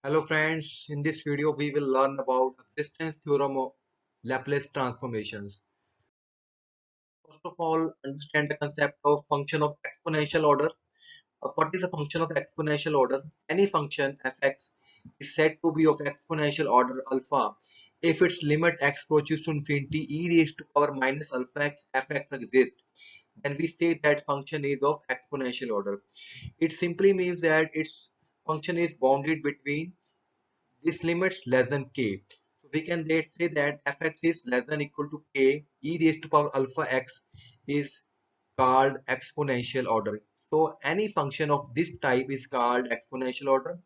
Hello friends, in this video we will learn about existence theorem of Laplace transformations. First of all, understand the concept of function of exponential order. What is a function of exponential order? Any function fx is said to be of exponential order alpha if its limit x approaches to infinity e raised to power minus alpha x fx exists. Then we say that function is of exponential order. It simply means that its function is bounded between this limits less than k. So we can let's say that fx is less than equal to k, e raised to power alpha x is called exponential order. So any function of this type is called exponential order.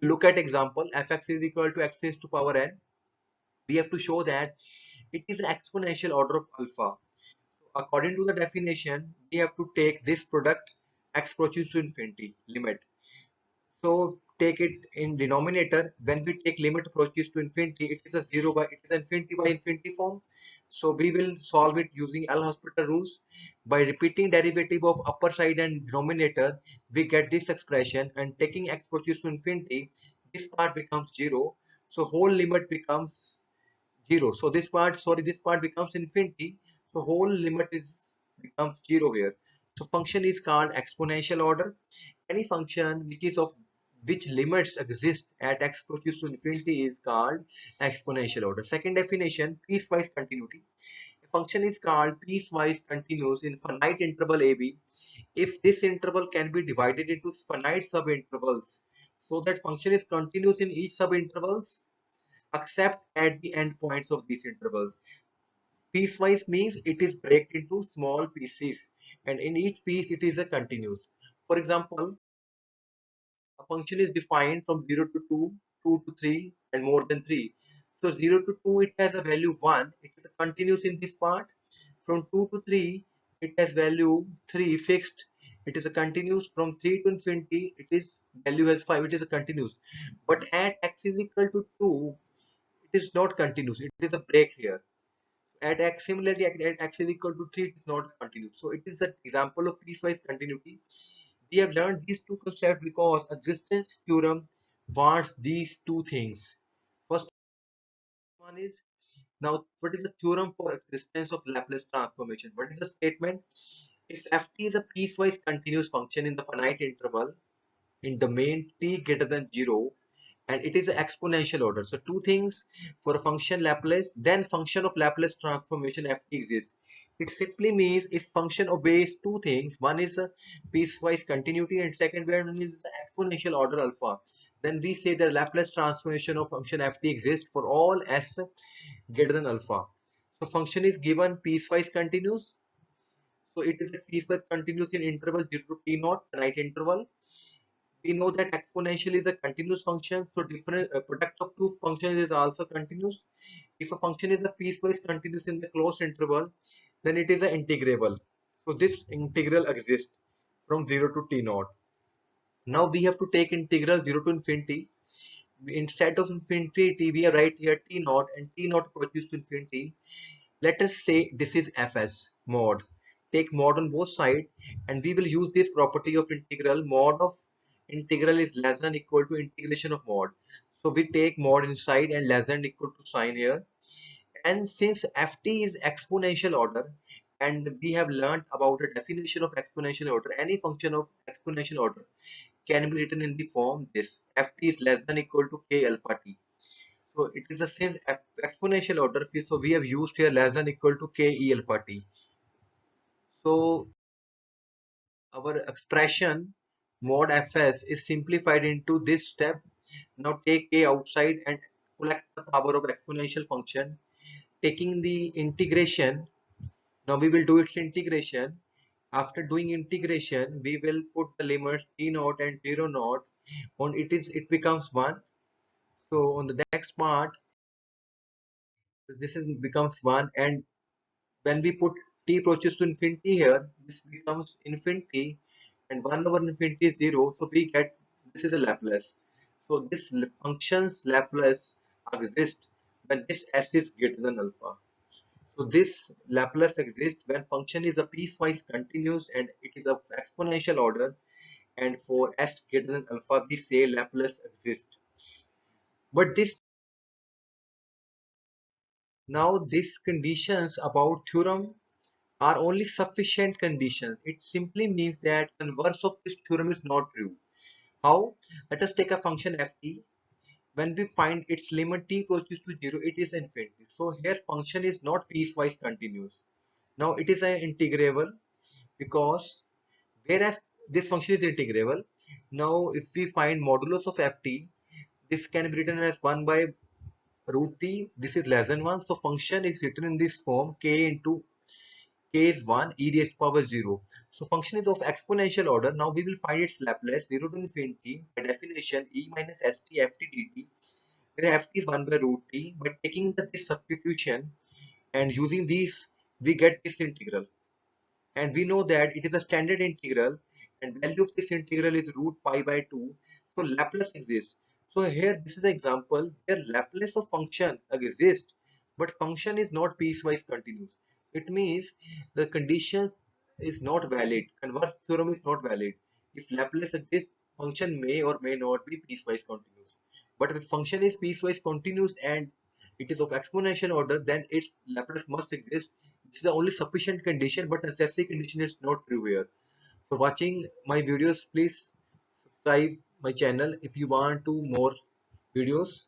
Look at example, fx is equal to x raised to power n. We have to show that it is an exponential order of alpha. According to the definition, we have to take this product x approaches to infinity limit. So take it in denominator. When we take limit approaches to infinity, it is a it is infinity by infinity form. So we will solve it using L'Hospital rules. By repeating derivative of upper side and denominator, we get this expression, and taking x approaches to infinity, this part becomes 0. So whole limit becomes 0. So this part becomes infinity. So whole limit is becomes 0 here. So function is called exponential order. Any function which is of which limits exist at x approaches to infinity is called exponential order. Second definition, piecewise continuity. A function is called piecewise continuous in finite interval AB if this interval can be divided into finite subintervals so that function is continuous in each subintervals except at the endpoints of these intervals. Piecewise means it is break into small pieces and in each piece it is a continuous. For example, a function is defined from 0 to 2, 2 to 3 and more than 3. So 0 to 2 it has a value 1, it is a continuous in this part. From 2 to 3 it has value 3 fixed, it is a continuous. From 3 to infinity it is value has 5, it is a continuous. But at x is equal to 2 it is not continuous, it is a break here. At x similarly at x is equal to 3 it is not continuous. So it is an example of piecewise continuity. We have learned these two concepts because existence theorem wants these two things. First one is, now what is the theorem for existence of Laplace transformation? What is the statement? If ft is a piecewise continuous function in the finite interval in domain t greater than 0 and it is an exponential order. So two things for a function Laplace, then function of Laplace transformation ft exists. It simply means if function obeys two things, one is a piecewise continuity and second one is the exponential order alpha. Then we say the Laplace transformation of function ft exists for all s greater than alpha. So function is given piecewise continuous. So it is a piecewise continuous in interval 0 to t naught, right interval. We know that exponential is a continuous function, so different product of two functions is also continuous. If a function is a piecewise continuous in the closed interval, then it is an integrable. So this integral exists from 0 to t naught. Now we have to take integral 0 to infinity. Instead of infinity, we are right here t naught and t naught approaches to infinity. Let us say this is fs mod. Take mod on both sides and we will use this property of integral. Mod of integral is less than equal to integration of mod. So we take mod inside and less than equal to sign here. And since ft is exponential order and we have learned about the definition of exponential order, any function of exponential order can be written in the form this: ft is less than equal to k alpha t. So it is the same exponential order. So we have used here less than equal to k e alpha t. So our expression mod fs is simplified into this step. Now take k outside and collect the power of exponential function. Taking the integration, now we will do its integration. After doing integration, we will put the limits t naught and 0 naught on it becomes 1. So on the next part, this is becomes 1, and when we put t approaches to infinity here, this becomes infinity and 1 over infinity is 0. So we get this is a Laplace. So this function's Laplace exists when this s is greater than alpha. So this Laplace exists when function is a piecewise continuous and it is of exponential order, and for s greater than alpha we say Laplace exists. But this now these conditions about theorem are only sufficient conditions. It simply means that converse of this theorem is not true. How? Let us take a function ft. When we find its limit t approaches to 0, it is infinity. So here function is not piecewise continuous. Now it is an integrable because whereas this function is integrable, now if we find modulus of ft, this can be written as 1 by root t. This is less than 1. So function is written in this form k into k is 1 e raised to power 0. So function is of exponential order. Now we will find its Laplace 0 to infinity by definition e minus st ft dt, where ft is 1 by root t. By taking this substitution and using these, we get this integral. And we know that it is a standard integral and value of this integral is root pi by 2. So Laplace exists. So here this is an example where Laplace of function exists, but function is not piecewise continuous. It means the condition is not valid. Converse theorem is not valid. If Laplace exists, function may or may not be piecewise continuous. But if function is piecewise continuous and it is of exponential order, then its Laplace must exist. This is the only sufficient condition, but necessary condition is not true here. For watching my videos, please subscribe my channel if you want to more videos.